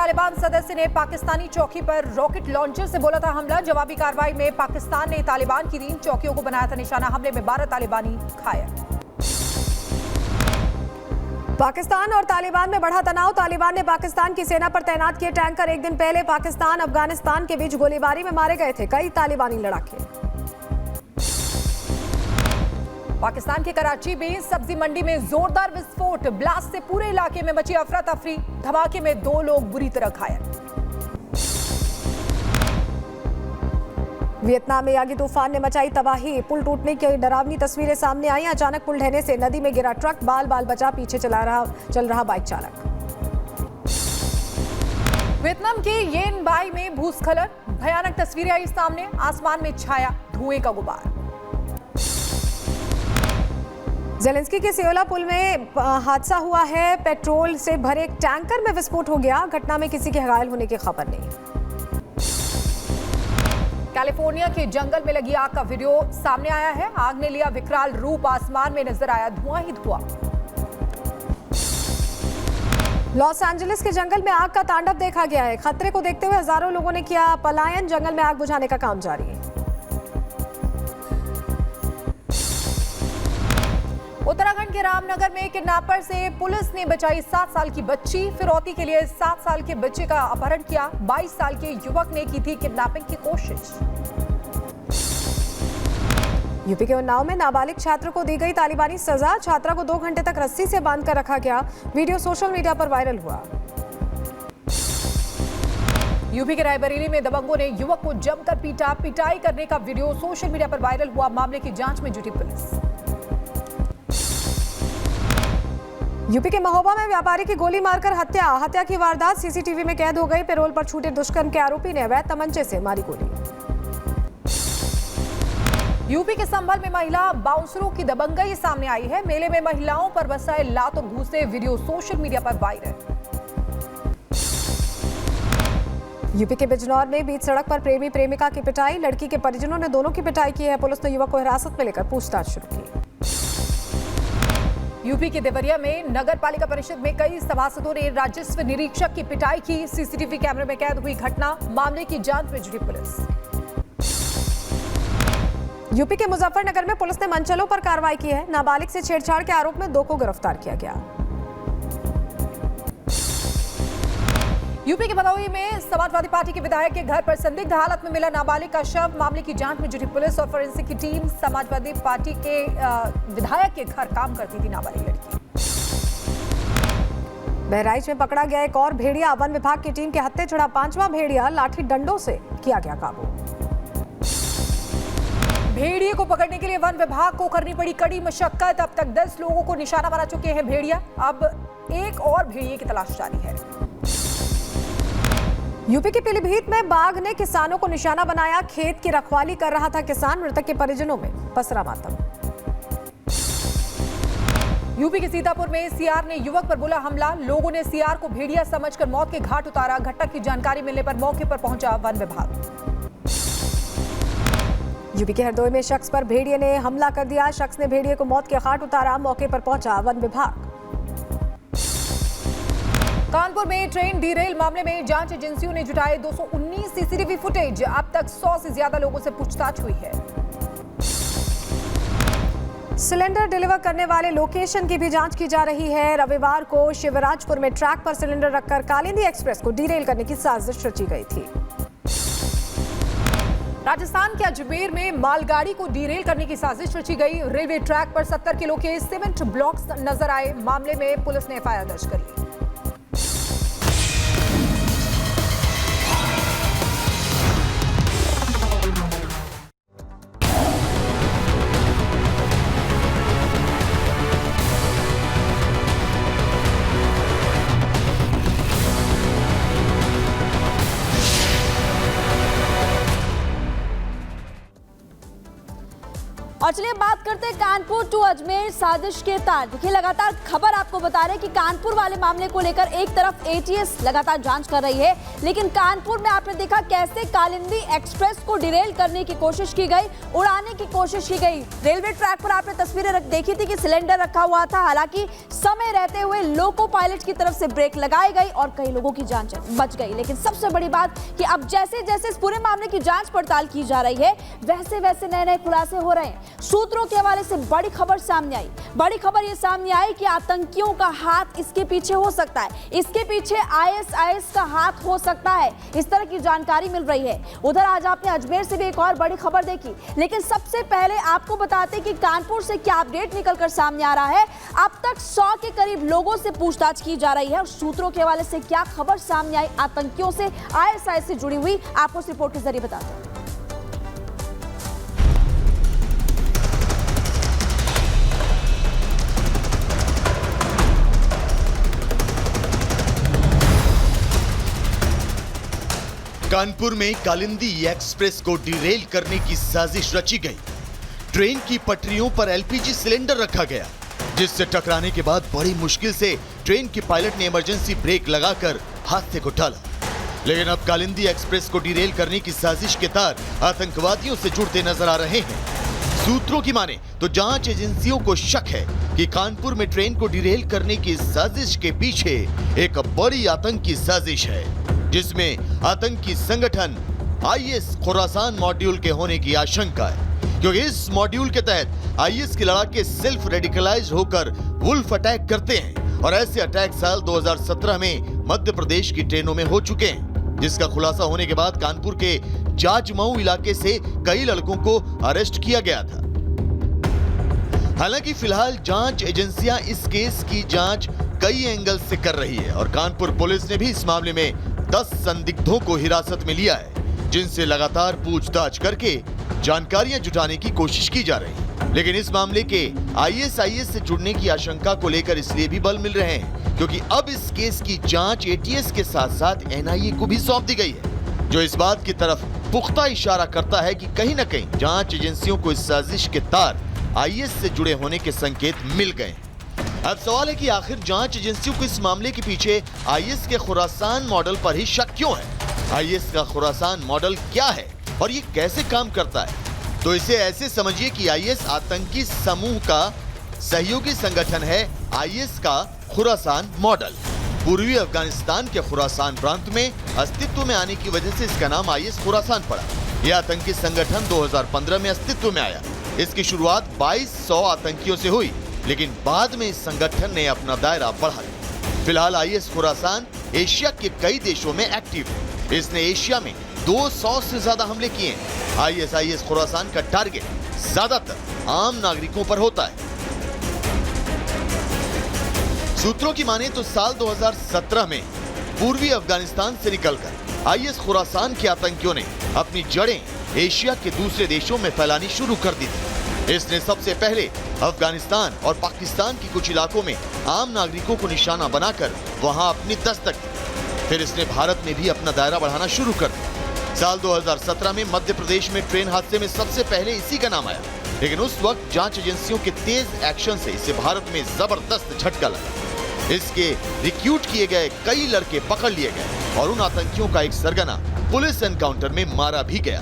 तालिबान सदस्य ने पाकिस्तानी चौकी पर रॉकेट लॉन्चर से बोला था हमला। जवाबी कार्रवाई में पाकिस्तान ने तालिबान की 3 चौकियों को बनाया था निशाना। हमले में 12 तालिबानी घायल। पाकिस्तान और तालिबान में बढ़ा तनाव। तालिबान ने पाकिस्तान की सेना पर तैनात किए टैंकर। एक दिन पहले पाकिस्तान अफगानिस्तान के बीच गोलीबारी में मारे गए थे कई तालिबानी लड़ाके। पाकिस्तान के कराची में सब्जी मंडी में जोरदार विस्फोट। ब्लास्ट से पूरे इलाके में मची अफरा तफरी। धमाके में 2 लोग बुरी तरह घायल। वियतनाम में यागी तूफान ने मचाई तबाही। पुल टूटने की डरावनी तस्वीरें सामने आई। अचानक पुल ढहने से नदी में गिरा ट्रक। बाल बाल बचा पीछे चल रहा बाइक चालक। वियतनाम के येन बाई में भूस्खलन। भयानक तस्वीरें आई सामने। आसमान में छाया धुएं का गुबार। ज़ेलेंस्की के सियोला पुल में हादसा हुआ है। पेट्रोल से भरे एक टैंकर में विस्फोट हो गया। घटना में किसी के घायल होने की खबर नहीं। कैलिफोर्निया के जंगल में लगी आग का वीडियो सामने आया है। आग ने लिया विकराल रूप। आसमान में नजर आया धुआं ही धुआं। लॉस एंजलिस के जंगल में आग का तांडव देखा गया है। खतरे को देखते हुए हजारों लोगों ने किया पलायन। जंगल में आग बुझाने का काम जारी है। उत्तराखंड के रामनगर में किडनैपर से पुलिस ने बचाई 7 साल की बच्ची। फिरौती के लिए 7 साल के बच्चे का अपहरण किया। 22 साल के युवक ने की थी किडनैपिंग की कोशिश। यूपी के उन्नाव में नाबालिग छात्र को दी गई तालिबानी सजा। छात्रा को 2 घंटे तक रस्सी से बांधकर रखा गया। वीडियो सोशल मीडिया पर वायरल हुआ। यूपी के रायबरेली में दबंगों ने युवक को जमकर पीटा। पिटाई करने का वीडियो सोशल मीडिया पर वायरल हुआ। मामले की जांच में जुटी पुलिस। यूपी के महोबा में व्यापारी की गोली मारकर हत्या की वारदात सीसीटीवी में कैद हो गई। पेरोल पर छूटे दुष्कर्म के आरोपी ने अवैध तमंचे से मारी गोली। यूपी के संभल में महिला बाउंसरों की दबंगई सामने आई है। मेले में महिलाओं पर बरसाए लात और घूंसे। वीडियो सोशल मीडिया पर वायरल। यूपी के बिजनौर में बीच सड़क पर प्रेमी प्रेमिका की पिटाई। लड़की के परिजनों ने दोनों की पिटाई की है। पुलिस ने युवक को हिरासत में लेकर पूछताछ शुरू की। यूपी के देवरिया में नगर पालिका परिषद में कई सभासदों ने राजस्व निरीक्षक की पिटाई की। सीसीटीवी कैमरे में कैद हुई घटना। मामले की जांच में जुटी पुलिस। यूपी के मुजफ्फरनगर में पुलिस ने मनचलों पर कार्रवाई की है। नाबालिग से छेड़छाड़ के आरोप में 2 को गिरफ्तार किया गया। यूपी के भदोही में समाजवादी पार्टी के विधायक के घर पर संदिग्ध हालत में मिला नाबालिग का शव। मामले की जांच में जुटी पुलिस और फोरेंसिक की टीम। समाजवादी पार्टी के विधायक के घर काम करती थी नाबालिग लड़की। बहराइच में पकड़ा गया एक और भेड़िया। वन विभाग की टीम के हत्थे चढ़ा 5वां भेड़िया। लाठी डंडों से किया गया काबू। भेड़िए को पकड़ने के लिए वन विभाग को करनी पड़ी कड़ी मशक्कत। अब तक 10 लोगों को निशाना बना चुके हैं भेड़िया। अब एक और भेड़िए की तलाश जारी है। यूपी के पीलीभीत में बाघ ने किसानों को निशाना बनाया। खेत की रखवाली कर रहा था किसान। मृतक के परिजनों में पसरा मातम। यूपी के सीतापुर में सीआर ने युवक पर बोला हमला। लोगों ने सीआर को भेड़िया समझकर मौत के घाट उतारा। घटना की जानकारी मिलने पर मौके पर पहुंचा वन विभाग। यूपी के हरदोई में शख्स पर भेड़िए ने हमला कर दिया। शख्स ने भेड़िए को मौत के घाट उतारा। मौके पर पहुंचा वन विभाग। कानपुर में ट्रेन डीरेल मामले में जांच एजेंसियों ने जुटाए 219 सीसीटीवी फुटेज। अब तक 100 से ज्यादा लोगों से पूछताछ हुई है। सिलेंडर डिलीवर करने वाले लोकेशन की भी जांच की जा रही है। रविवार को शिवराजपुर में ट्रैक पर सिलेंडर रखकर कालिंदी एक्सप्रेस को डीरेल करने की साजिश रची गई थी। राजस्थान के अजमेर में मालगाड़ी को डीरेल करने की साजिश रची गई। रेलवे ट्रैक पर 70 किलो के सीमेंट ब्लॉक्स नजर आए। मामले में पुलिस ने एफआईआर दर्ज कर ली। और चलिए बात करते हैं कानपुर टू अजमेर साजिश के तार। देखिए लगातार खबर आपको बता रहे हैं कि कानपुर वाले मामले को लेकर एक तरफ एटीएस लगातार जांच कर रही है, लेकिन कानपुर में आपने देखा कैसे कालिंदी एक्सप्रेस को डिरेल करने की कोशिश की गई, उड़ाने की कोशिश की गई। रेलवे ट्रैक पर आपने तस्वीरें देखी थी कि सिलेंडर रखा हुआ था, हालांकि समय रहते हुए लोको पायलट की तरफ से ब्रेक लगाई गई और कई लोगों की जान बच गई। लेकिन सबसे बड़ी बात कि अब जैसे जैसे इस पूरे मामले की जांच पड़ताल की जा रही है, वैसे वैसे नए नए खुलासे हो रहे हैं। सूत्रों के हवाले से बड़ी खबर सामने आई। बड़ी खबर ये सामने आई कि आतंकियों का हाथ इसके पीछे हो सकता है, इसके पीछे आईएसआईएस का हाथ हो सकता है, इस तरह की जानकारी मिल रही है। उधर आज आपने अजमेर से भी एक और बड़ी खबर देखी, लेकिन सबसे पहले आपको बताते कि कानपुर से क्या अपडेट निकलकर सामने आ रहा है। अब तक 100 के करीब लोगों से पूछताछ की जा रही है और सूत्रों के हवाले से क्या खबर सामने आई आतंकियों से, आईएसआईएस से जुड़ी हुई, आपको इस रिपोर्ट के जरिए बताते हैं। कानपुर में कालिंदी एक्सप्रेस को डिरेल करने की साजिश रची गई। ट्रेन की पटरियों पर एलपीजी सिलेंडर रखा गया, जिससे टकराने के बाद बड़ी मुश्किल से ट्रेन के पायलट ने इमरजेंसी ब्रेक लगाकर हादसे को टाला। लेकिन अब कालिंदी एक्सप्रेस को डिरेल करने की साजिश के तार आतंकवादियों से जुड़ते नजर आ रहे हैं। सूत्रों की माने तो जांच एजेंसियों को शक है कि कानपुर में ट्रेन को डिरेल करने की साजिश के पीछे एक बड़ी आतंकी साजिश है, जिसमें आतंकी संगठन आईएस खुरासान मॉड्यूल के होने की आशंका है, क्योंकि इस मॉड्यूल के तहत आईएस के लड़ाके सेल्फ रेडिकलाइज होकर वुल्फ अटैक करते हैं और ऐसे अटैक साल 2017 में मध्य प्रदेश की ट्रेनों में हो चुके हैं, जिसका खुलासा होने के बाद कानपुर के जाजमऊ इलाके से कई लड़कों को अरेस्ट किया गया था। हालांकि फिलहाल जांच एजेंसियां इस केस की जांच कई एंगल से कर रही है और कानपुर पुलिस ने भी इस मामले में 10 संदिग्धों को हिरासत में लिया है, जिनसे लगातार पूछताछ करके जानकारियां जुटाने की कोशिश की जा रही है। लेकिन इस मामले के आईएसआईएस से जुड़ने की आशंका को लेकर इसलिए भी बल मिल रहे हैं क्योंकि अब इस केस की जांच एटीएस के साथ साथ एनआईए को भी सौंप दी गई है, जो इस बात की तरफ पुख्ता इशारा करता है कि कहीं न कहीं जांच एजेंसियों को इस साजिश के तार आईएस से जुड़े होने के संकेत मिल गए। अब सवाल है कि आखिर जांच एजेंसियों को इस मामले के पीछे आईएस के खुरासान मॉडल पर ही शक क्यों है? आईएस का खुरासान मॉडल क्या है और ये कैसे काम करता है? तो इसे ऐसे समझिए कि आईएस आतंकी समूह का सहयोगी संगठन है। आईएस का खुरासान मॉडल पूर्वी अफगानिस्तान के खुरासान प्रांत में अस्तित्व में आने की वजह से इसका नाम आईएस खुरासान पड़ा। यह आतंकी संगठन 2015 में अस्तित्व में आया। इसकी शुरुआत 2200 आतंकियों से हुई, लेकिन बाद में इस संगठन ने अपना दायरा बढ़ाया। फिलहाल आईएस खुरासान एशिया के कई देशों में एक्टिव है। इसने एशिया में 200 से ज्यादा हमले किए हैं। आईएस खुरासान का टारगेट ज्यादातर आम नागरिकों पर होता है। सूत्रों की माने तो साल 2017 में पूर्वी अफगानिस्तान से निकलकर आईएस खुरासान के आतंकियों ने अपनी जड़ें एशिया के दूसरे देशों में फैलानी शुरू कर दी थी। इसने सबसे पहले अफगानिस्तान और पाकिस्तान के कुछ इलाकों में आम नागरिकों को निशाना बनाकर वहां अपनी दस्तक दी। फिर इसने भारत में भी अपना दायरा बढ़ाना शुरू कर दिया। साल 2017 में मध्य प्रदेश में ट्रेन हादसे में सबसे पहले इसी का नाम आया, लेकिन उस वक्त जांच एजेंसियों के तेज एक्शन से इसे भारत में जबरदस्त झटका लगा। इसके रिक्रूट किए गए कई लड़के पकड़ लिए गए और उन आतंकियों का एक सरगना पुलिस एनकाउंटर में मारा भी गया।